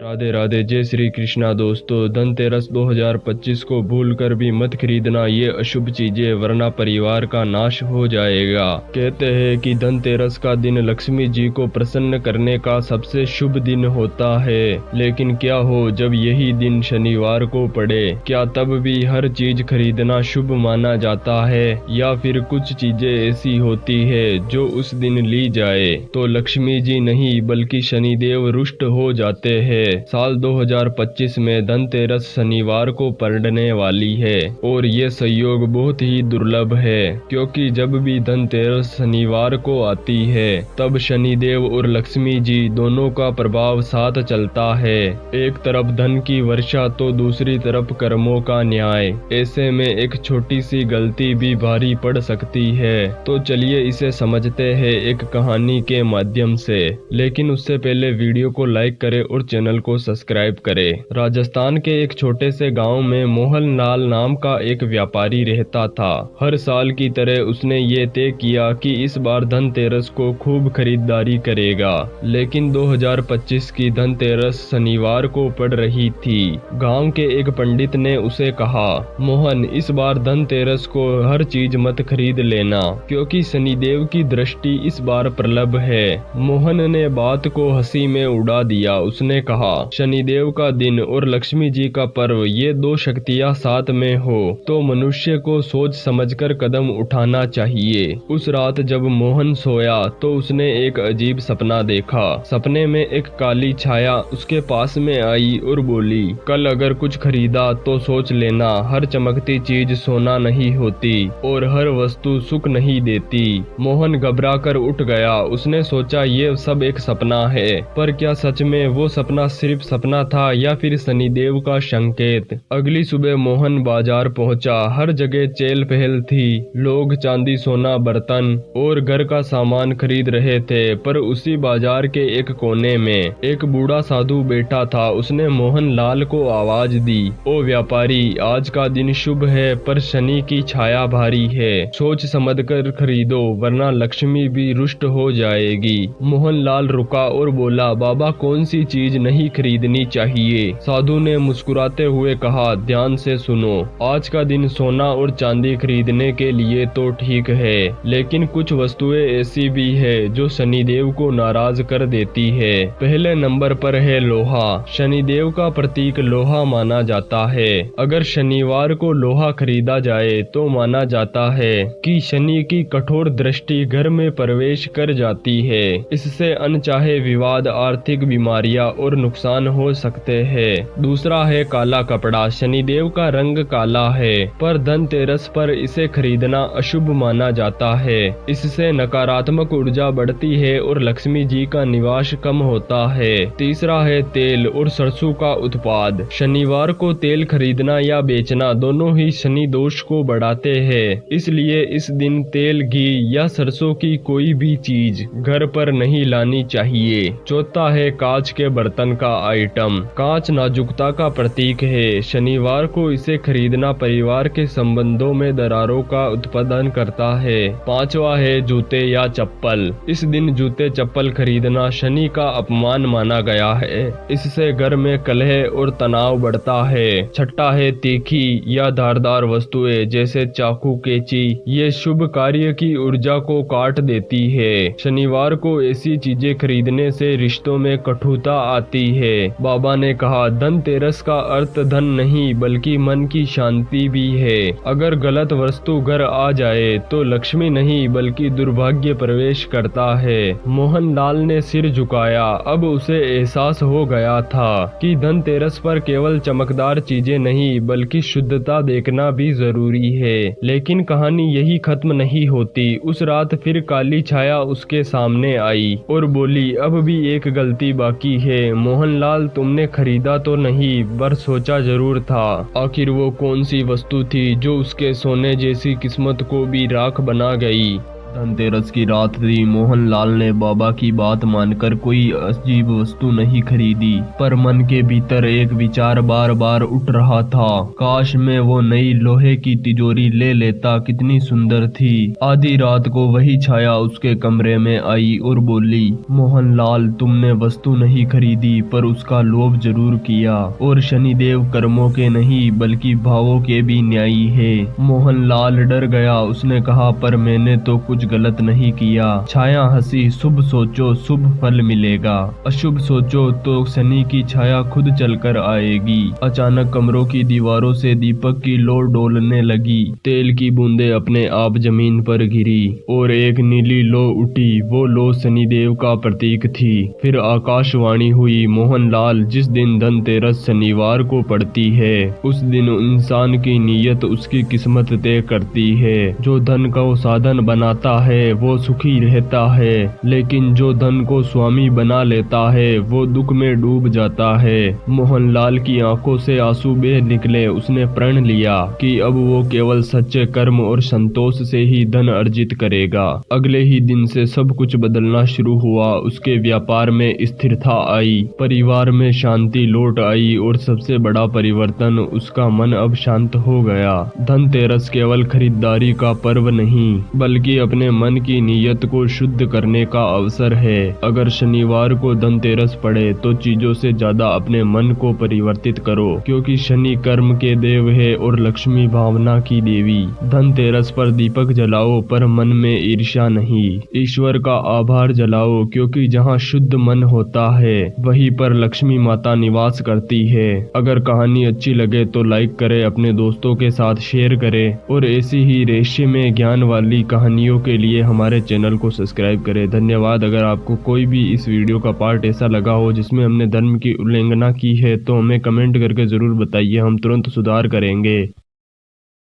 राधे राधे, जय श्री कृष्णा। दोस्तों, धनतेरस 2025 को भूलकर भी मत खरीदना ये अशुभ चीजें, वरना परिवार का नाश हो जाएगा। कहते हैं कि धनतेरस का दिन लक्ष्मी जी को प्रसन्न करने का सबसे शुभ दिन होता है, लेकिन क्या हो जब यही दिन शनिवार को पड़े? क्या तब भी हर चीज खरीदना शुभ माना जाता है, या फिर कुछ चीजें ऐसी होती है जो उस दिन ली जाए तो लक्ष्मी जी नहीं बल्कि शनिदेव रुष्ट हो जाते हैं? साल 2025 में धनतेरस शनिवार को पड़ने वाली है और ये संयोग बहुत ही दुर्लभ है, क्योंकि जब भी धनतेरस शनिवार को आती है तब शनिदेव और लक्ष्मी जी दोनों का प्रभाव साथ चलता है। एक तरफ धन की वर्षा तो दूसरी तरफ कर्मों का न्याय। ऐसे में एक छोटी सी गलती भी भारी पड़ सकती है। तो चलिए इसे समझते हैं एक कहानी के माध्यम से, लेकिन उससे पहले वीडियो को लाइक करें और चैनल को सब्सक्राइब करें। राजस्थान के एक छोटे से गांव में मोहन लाल नाम का एक व्यापारी रहता था। हर साल की तरह उसने ये तय किया कि इस बार धनतेरस को खूब खरीदारी करेगा, लेकिन 2025 की धनतेरस शनिवार को पड़ रही थी। गांव के एक पंडित ने उसे कहा, मोहन, इस बार धनतेरस को हर चीज मत खरीद लेना, क्योंकि शनिदेव की दृष्टि इस बार प्रबल है। मोहन ने बात को हंसी में उड़ा दिया। उसने कहा, शनिदेव का दिन और लक्ष्मी जी का पर्व, ये दो शक्तियां साथ में हो तो मनुष्य को सोच समझकर कदम उठाना चाहिए। उस रात जब मोहन सोया तो उसने एक अजीब सपना देखा। सपने में एक काली छाया उसके पास में आई और बोली, कल अगर कुछ खरीदा तो सोच लेना, हर चमकती चीज सोना नहीं होती और हर वस्तु सुख नहीं देती। मोहन घबरा कर उठ गया। उसने सोचा ये सब एक सपना है, पर क्या सच में वो सपना सिर्फ सपना था या फिर शनिदेव का संकेत? अगली सुबह मोहन बाजार पहुंचा। हर जगह चहल पहल थी। लोग चांदी, सोना, बर्तन और घर का सामान खरीद रहे थे, पर उसी बाजार के एक कोने में एक बूढ़ा साधु बैठा था। उसने मोहन लाल को आवाज दी, ओ व्यापारी, आज का दिन शुभ है पर शनि की छाया भारी है, सोच समझकर खरीदो वरना लक्ष्मी भी रुष्ट हो जाएगी। मोहन लाल रुका और बोला, बाबा, कौन सी चीज नहीं खरीदनी चाहिए? साधु ने मुस्कुराते हुए कहा, ध्यान से सुनो, आज का दिन सोना और चांदी खरीदने के लिए तो ठीक है, लेकिन कुछ वस्तुएं ऐसी भी है जो शनिदेव को नाराज कर देती है। पहले नंबर पर है लोहा। शनिदेव का प्रतीक लोहा माना जाता है। अगर शनिवार को लोहा खरीदा जाए तो माना जाता है कि शनि की कठोर दृष्टि घर में प्रवेश कर जाती है। इससे अनचाहे विवाद, आर्थिक बीमारियां और नुकसान हो सकते हैं। दूसरा है काला कपड़ा। शनिदेव का रंग काला है, पर धनतेरस पर इसे खरीदना अशुभ माना जाता है। इससे नकारात्मक ऊर्जा बढ़ती है और लक्ष्मी जी का निवास कम होता है। तीसरा है तेल और सरसों का उत्पाद। शनिवार को तेल खरीदना या बेचना दोनों ही शनि दोष को बढ़ाते हैं, इसलिए इस दिन तेल, घी या सरसों की कोई भी चीज घर पर नहीं लानी चाहिए। चौथा है कांच के बर्तन का आइटम। कांच नाजुकता का प्रतीक है। शनिवार को इसे खरीदना परिवार के संबंधों में दरारों का उत्पादन करता है। पांचवा है जूते या चप्पल। इस दिन जूते चप्पल खरीदना शनि का अपमान माना गया है। इससे घर में कलह और तनाव बढ़ता है। छठा है तीखी या धारदार वस्तुएं जैसे चाकू, कैंची। ये शुभ कार्य की ऊर्जा को काट देती है। शनिवार को ऐसी चीजें खरीदने से रिश्तों में कटुता आती है। बाबा ने कहा, धनतेरस का अर्थ धन नहीं बल्कि मन की शांति भी है। अगर गलत वस्तु घर आ जाए तो लक्ष्मी नहीं बल्कि दुर्भाग्य प्रवेश करता है। मोहन लाल ने सिर झुकाया। अब उसे एहसास हो गया था कि धनतेरस पर केवल चमकदार चीजें नहीं बल्कि शुद्धता देखना भी जरूरी है। लेकिन कहानी यही खत्म नहीं होती। उस रात फिर काली छाया उसके सामने आई और बोली, अब भी एक गलती बाकी है। मोहनलाल, तुमने खरीदा तो नहीं पर सोचा जरूर था। आखिर वो कौन सी वस्तु थी जो उसके सोने जैसी किस्मत को भी राख बना गई? धनतेरस की रात थी। मोहनलाल ने बाबा की बात मानकर कोई अजीब वस्तु नहीं खरीदी, पर मन के भीतर एक विचार बार बार उठ रहा था, काश मैं वो नई लोहे की तिजोरी ले लेता, कितनी सुंदर थी। आधी रात को वही छाया उसके कमरे में आई और बोली, मोहनलाल तुमने वस्तु नहीं खरीदी पर उसका लोभ जरूर किया, और शनिदेव कर्मों के नहीं बल्कि भावों के भी न्यायी है। मोहनलाल डर गया। उसने कहा, पर मैंने तो कुछ गलत नहीं किया। छाया हंसी, शुभ सोचो शुभ फल मिलेगा, अशुभ सोचो तो शनि की छाया खुद चलकर आएगी। अचानक कमरों की दीवारों से दीपक की लो डोलने लगी। तेल की बूंदें अपने आप जमीन पर गिरी और एक नीली लो उठी। वो लो शनिदेव का प्रतीक थी। फिर आकाशवाणी हुई, मोहनलाल जिस दिन धनतेरस शनिवार को पड़ती है उस दिन इंसान की नीयत उसकी किस्मत तय करती है। जो धन का साधन बनाता है वो सुखी रहता है, लेकिन जो धन को स्वामी बना लेता है वो दुख में डूब जाता है। मोहनलाल की आंखों से आंसू बह निकले। उसने प्रण लिया कि अब वो केवल सच्चे कर्म और संतोष से ही धन अर्जित करेगा। अगले ही दिन से सब कुछ बदलना शुरू हुआ। उसके व्यापार में स्थिरता आई, परिवार में शांति लौट आई और सबसे बड़ा परिवर्तन, उसका मन अब शांत हो गया। धनतेरस केवल खरीदारी का पर्व नहीं बल्कि अपने मन की नीयत को शुद्ध करने का अवसर है। अगर शनिवार को धनतेरस पड़े तो चीजों से ज्यादा अपने मन को परिवर्तित करो, क्योंकि शनि कर्म के देव है और लक्ष्मी भावना की देवी। धनतेरस पर दीपक जलाओ पर मन में ईर्ष्या नहीं, ईश्वर का आभार जलाओ, क्योंकि जहाँ शुद्ध मन होता है वहीं पर लक्ष्मी माता निवास करती है। अगर कहानी अच्छी लगे तो लाइक करें, अपने दोस्तों के साथ शेयर करें और ऐसी ही रहस्य में ज्ञान वाली कहानियों के लिए हमारे चैनल को सब्सक्राइब करें। धन्यवाद। अगर आपको कोई भी इस वीडियो का पार्ट ऐसा लगा हो जिसमें हमने धर्म की उल्लंघना की है तो हमें कमेंट करके जरूर बताइए, हम तुरंत सुधार करेंगे।